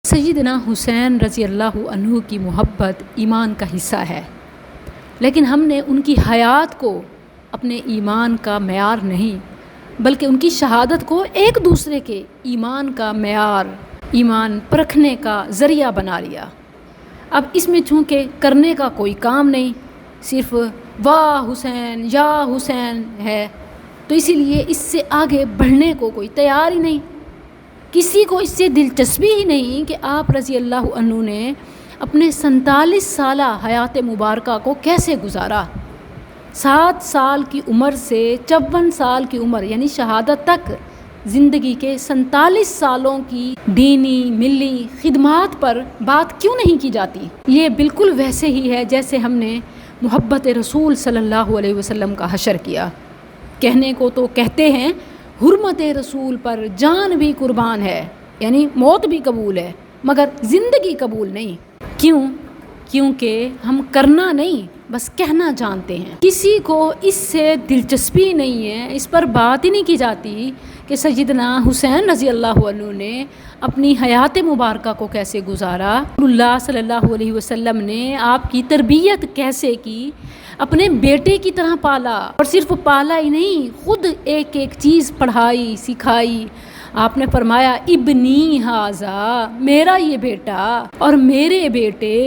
سیدنا حسین رضی اللہ عنہ کی محبت ایمان کا حصہ ہے، لیکن ہم نے ان کی حیات کو اپنے ایمان کا معیار نہیں بلکہ ان کی شہادت کو ایک دوسرے کے ایمان کا معیار، ایمان پرکھنے کا ذریعہ بنا لیا۔ اب اس میں چونکہ کرنے کا کوئی کام نہیں، صرف واہ حسین یا حسین ہے، تو اسی لیے اس سے آگے بڑھنے کو کوئی تیار ہی نہیں، کسی کو اس سے دلچسپی ہی نہیں کہ آپ رضی اللہ عنہ نے اپنے 47 سالہ حیات مبارکہ کو کیسے گزارا۔ 7 سال کی عمر سے 54 سال کی عمر یعنی شہادت تک زندگی کے 47 سالوں کی دینی ملی خدمات پر بات کیوں نہیں کی جاتی؟ یہ بالکل ویسے ہی ہے جیسے ہم نے محبت رسول صلی اللہ علیہ وسلم کا حشر کیا۔ کہنے کو تو کہتے ہیں حرمت رسول پر جان بھی قربان ہے، یعنی موت بھی قبول ہے مگر زندگی قبول نہیں۔ کیوں؟ کیونکہ ہم کرنا نہیں بس کہنا جانتے ہیں، کسی کو اس سے دلچسپی نہیں ہے، اس پر بات ہی نہیں کی جاتی کہ سیدنا حسین رضی اللہ عنہ نے اپنی حیات مبارکہ کو کیسے گزارا، اللہ صلی اللہ علیہ وسلم نے آپ کی تربیت کیسے کی، اپنے بیٹے کی طرح پالا، اور صرف پالا ہی نہیں، خود ایک ایک چیز پڑھائی سکھائی۔ آپ نے فرمایا ابنی ھذا، میرا یہ بیٹا اور میرے بیٹے،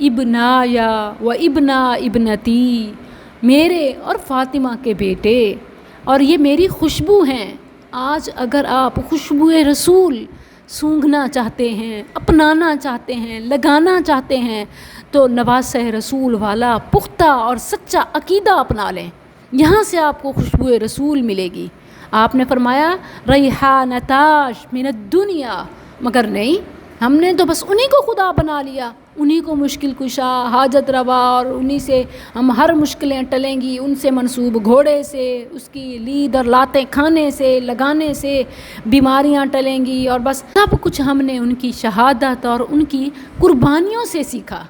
ابنایا و ابنا ابنتی، میرے اور فاطمہ کے بیٹے، اور یہ میری خوشبو ہیں۔ آج اگر آپ خوشبو رسول سونگھنا چاہتے ہیں، اپنانا چاہتے ہیں، لگانا چاہتے ہیں تو نواسہ رسول والا پختہ اور سچا عقیدہ اپنا لیں، یہاں سے آپ کو خوشبو رسول ملے گی۔ آپ نے فرمایا ریحانتاش من الدنیا، مگر نہیں، ہم نے تو بس انہی کو خدا بنا لیا، انہی کو مشکل کشا، حاجت روا، اور انہی سے ہم ہر مشکلیں ٹلیں گی، ان سے منسوب گھوڑے سے، اس کی لید اور لاتیں کھانے سے، لگانے سے بیماریاں ٹلیں گی، اور بس سب کچھ ہم نے ان کی شہادت اور ان کی قربانیوں سے سیکھا،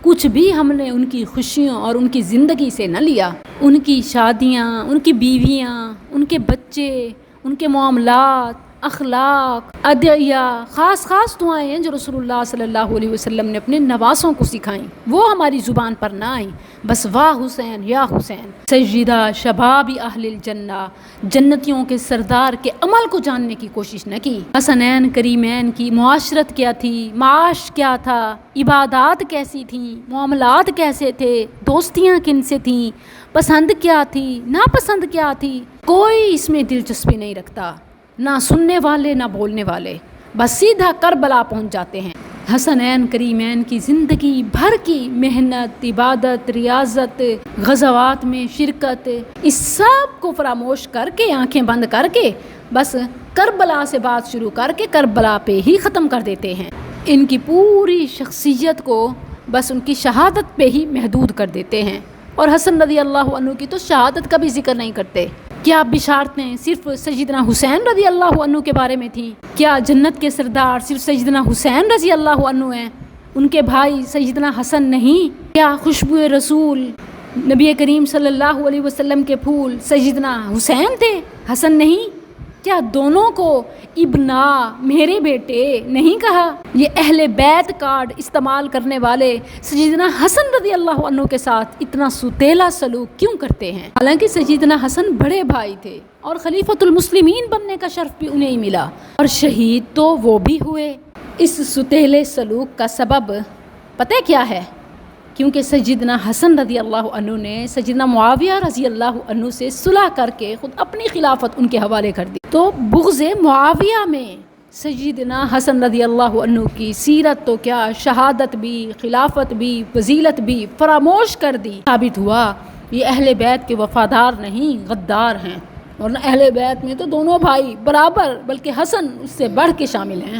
کچھ بھی ہم نے ان کی خوشیوں اور ان کی زندگی سے نہ لیا۔ ان کی شادیاں، ان کی بیویاں، ان کے بچے، ان کے معاملات، اخلاق، ادعیہ، خاص دعائیں ہیں جو رسول اللہ صلی اللہ علیہ وسلم نے اپنے نواسوں کو سکھائیں، وہ ہماری زبان پر نہ آئیں، بس واہ حسین یا حسین۔ سیدہ شباب اہل الجنہ، جنتیوں کے سردار کے عمل کو جاننے کی کوشش نہ کی۔ حسنین کریمین کی معاشرت کیا تھی، معاش کیا تھا، عبادات کیسی تھیں، معاملات کیسے تھے، دوستیاں کن سے تھیں، پسند کیا تھی، ناپسند کیا تھی، کوئی اس میں دلچسپی نہیں رکھتا، نہ سننے والے نہ بولنے والے، بس سیدھا کربلا پہنچ جاتے ہیں۔ حسنین کریمین کی زندگی بھر کی محنت، عبادت، ریاضت، غزوات میں شرکت، اس سب کو فراموش کر کے، آنکھیں بند کر کے، بس کربلا سے بات شروع کر کے کربلا پہ ہی ختم کر دیتے ہیں۔ ان کی پوری شخصیت کو بس ان کی شہادت پہ ہی محدود کر دیتے ہیں، اور حسن رضی اللہ عنہ کی تو شہادت کا بھی ذکر نہیں کرتے۔ کیا بشارتیں صرف سیدنا حسین رضی اللہ عنہ کے بارے میں تھیں؟ کیا جنت کے سردار صرف سیدنا حسین رضی اللہ عنہ ہیں، ان کے بھائی سیدنا حسن نہیں؟ کیا خوشبو رسول، نبی کریم صلی اللہ علیہ وسلم کے پھول سیدنا حسین تھے، حسن نہیں؟ کیا دونوں کو ابنا، میرے بیٹے نہیں کہا؟ یہ اہل بیت کارڈ استعمال کرنے والے سیدنا حسن رضی اللہ عنہ کے ساتھ اتنا ستیلا سلوک کیوں کرتے ہیں؟ حالانکہ سیدنا حسن بڑے بھائی تھے اور خلیفۃ المسلمین بننے کا شرف بھی انہیں ملا، اور شہید تو وہ بھی ہوئے۔ اس ستیلے سلوک کا سبب پتہ کیا ہے؟ کیونکہ سیدنا حسن رضی اللہ عنہ نے سیدنا معاویہ رضی اللہ عنہ سے صلح کر کے خود اپنی خلافت ان کے حوالے کر دی، تو بغض معاویہ میں سیدنا حسن رضی اللہ عنہ کی سیرت تو کیا، شہادت بھی، خلافت بھی، فضیلت بھی فراموش کر دی۔ ثابت ہوا یہ اہل بیت کے وفادار نہیں، غدار ہیں، ورنہ اہل بیت میں تو دونوں بھائی برابر، بلکہ حسن اس سے بڑھ کے شامل ہیں۔